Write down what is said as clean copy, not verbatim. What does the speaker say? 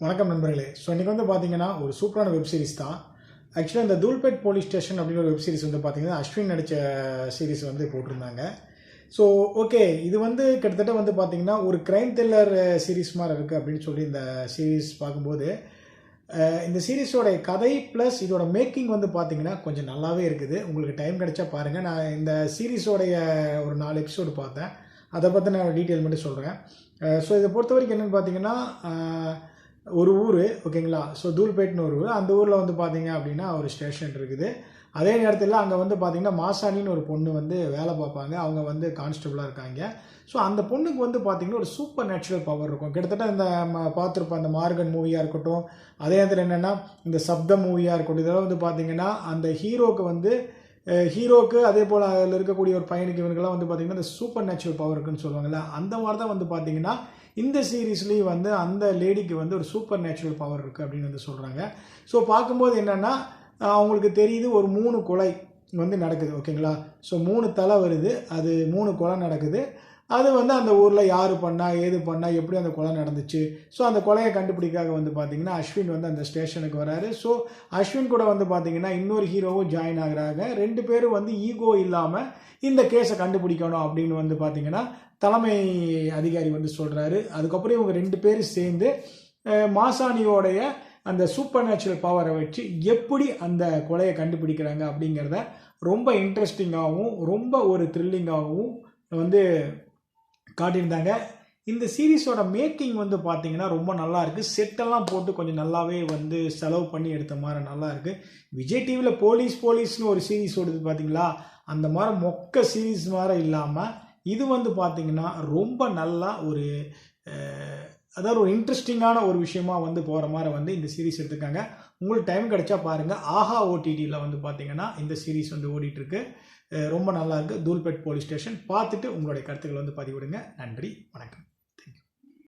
வணக்கம் நண்பர்களே. ஸோ இன்றைக்கி வந்து பார்த்தீங்கன்னா ஒரு சூப்பரான வெப் சீரிஸ் தான். ஆக்சுவலாக இந்த தூல்பேட் போலீஸ் ஸ்டேஷன் அப்படிங்கிற ஒரு வெப் சீரிஸ் வந்து பார்த்தீங்கன்னா அஸ்வின் நடித்த சீரிஸ் வந்து போட்டிருந்தாங்க. ஸோ ஓகே, இது வந்து கிட்டத்தட்ட வந்து பார்த்தீங்கன்னா ஒரு க்ரைம் த்ரில்லர் சீரிஸ் மாதிரி இருக்குது அப்படின்னு சொல்லி இந்த சீரிஸ் பார்க்கும்போது இந்த சீரிஸோட கதை ப்ளஸ் இதோட மேக்கிங் வந்து பார்த்தீங்கன்னா கொஞ்சம் நல்லாவே இருக்குது. உங்களுக்கு டைம் கிடைச்சா பாருங்கள். நான் இந்த சீரிஸோடைய ஒரு 4 எபிசோடு பார்த்தேன். அதை பற்றி நான் டீட்டெயில் மட்டும் சொல்கிறேன். ஸோ இதை பொறுத்த வரைக்கும் என்னென்னு பார்த்தீங்கன்னா ஒரு ஊர், ஓகேங்களா. ஸோ தூல்பேட்னு ஒரு ஊர். அந்த ஊரில் வந்து பார்த்தீங்க அப்படின்னா ஒரு ஸ்டேஷன் இருக்குது. அதே நேரத்தில் அங்கே வந்து பார்த்தீங்கன்னா மாசாணின்னு ஒரு பொண்ணு வந்து வேலை பார்ப்பாங்க. அவங்க வந்து கான்ஸ்டபிளாக இருக்காங்க. ஸோ அந்த பொண்ணுக்கு வந்து பார்த்தீங்கன்னா ஒரு சூப்பர் நேச்சுரல் பவர் இருக்கும். கிட்டத்தட்ட இந்த பார்த்துருப்போம், அந்த மார்கன் மூவியாக இருக்கட்டும், அதே நேரத்தில் என்னென்னா இந்த சப்த மூவியாக இருக்கட்டும், இதெல்லாம் வந்து பார்த்தீங்கன்னா அந்த ஹீரோக்கு அதே போல் அதில் இருக்கக்கூடிய ஒரு பையனுக்கு இவனுக்கெல்லாம் வந்து பார்த்திங்கன்னா இந்த சூப்பர் நேச்சுரல் பவர் இருக்குன்னு சொல்லுவாங்கள்ல, அந்த மாதிரி தான் வந்து பார்த்திங்கன்னா இந்த சீரீஸ்லேயும் வந்து அந்த லேடிக்கு வந்து ஒரு சூப்பர் நேச்சுரல் பவர் இருக்குது அப்படின்னு வந்து சொல்கிறாங்க. ஸோ பார்க்கும்போது என்னென்னா அவங்களுக்கு தெரியுது ஒரு 3 கொலை வந்து நடக்குது, ஓகேங்களா. ஸோ 3 தலை வருது, அது 3 கொலை நடக்குது. அது வந்து அந்த ஊரில் யார் பண்ணா, ஏது பண்ணா, எப்படி அந்த கொலை நடந்துச்சு. ஸோ அந்த கொலையை கண்டுபிடிக்காக வந்து பார்த்திங்கன்னா அஸ்வின் வந்து அந்த ஸ்டேஷனுக்கு வராரு. ஸோ அஸ்வின் கூட வந்து பார்த்திங்கன்னா இன்னொரு ஹீரோவும் ஜாயின் ஆகுறாங்க. 2 பேரும் வந்து ஈகோ இல்லாமல் இந்த கேஸை கண்டுபிடிக்கணும் அப்படின்னு வந்து பார்த்திங்கன்னா தலைமை அதிகாரி வந்து சொல்கிறாரு. அதுக்கப்புறம் இவங்க 2 பேரும் சேர்ந்து மாசாணியோடைய அந்த சூப்பர் நேச்சுரல் பவரை வச்சு எப்படி அந்த கொலையை கண்டுபிடிக்கிறாங்க அப்படிங்கிறத ரொம்ப இன்ட்ரெஸ்டிங்காகவும் ரொம்ப ஒரு த்ரில்லிங்காகவும் வந்து காட்டியிருந்தாங்க. இந்த சீரீஸோட மேக்கிங் வந்து பார்த்தீங்கன்னா ரொம்ப நல்லா இருக்குது. செட்டெல்லாம் போட்டு கொஞ்சம் நல்லாவே வந்து செலவு பண்ணி எடுத்த மாதிரி நல்லா இருக்குது. விஜய் டிவியில் போலீஸ்னு ஒரு சீரீஸ் ஓடுது பார்த்தீங்களா, அந்த மாதிரி மொக்க சீரீஸ் மாதிரி இல்லாமல் இது வந்து பார்த்தீங்கன்னா ரொம்ப நல்லா ஒரு அதாவது ஒரு இன்ட்ரெஸ்டிங்கான ஒரு விஷயமா வந்து போகிற மாதிரி வந்து இந்த சீரீஸ் எடுத்துருக்காங்க. உங்களுக்கு டைம் கிடைச்சா பாருங்கள். ஆஹா ஓடிடியில் வந்து பார்த்தீங்கன்னா இந்த சீரீஸ் வந்து ஓடிட்டுருக்கு. ரொம்ப நல்லா இருக்குது. தூல்பேட் போலீஸ் ஸ்டேஷன் பார்த்துட்டு உங்களுடைய கருத்துக்களை வந்து பதிவிடுங்க. நன்றி, வணக்கம்.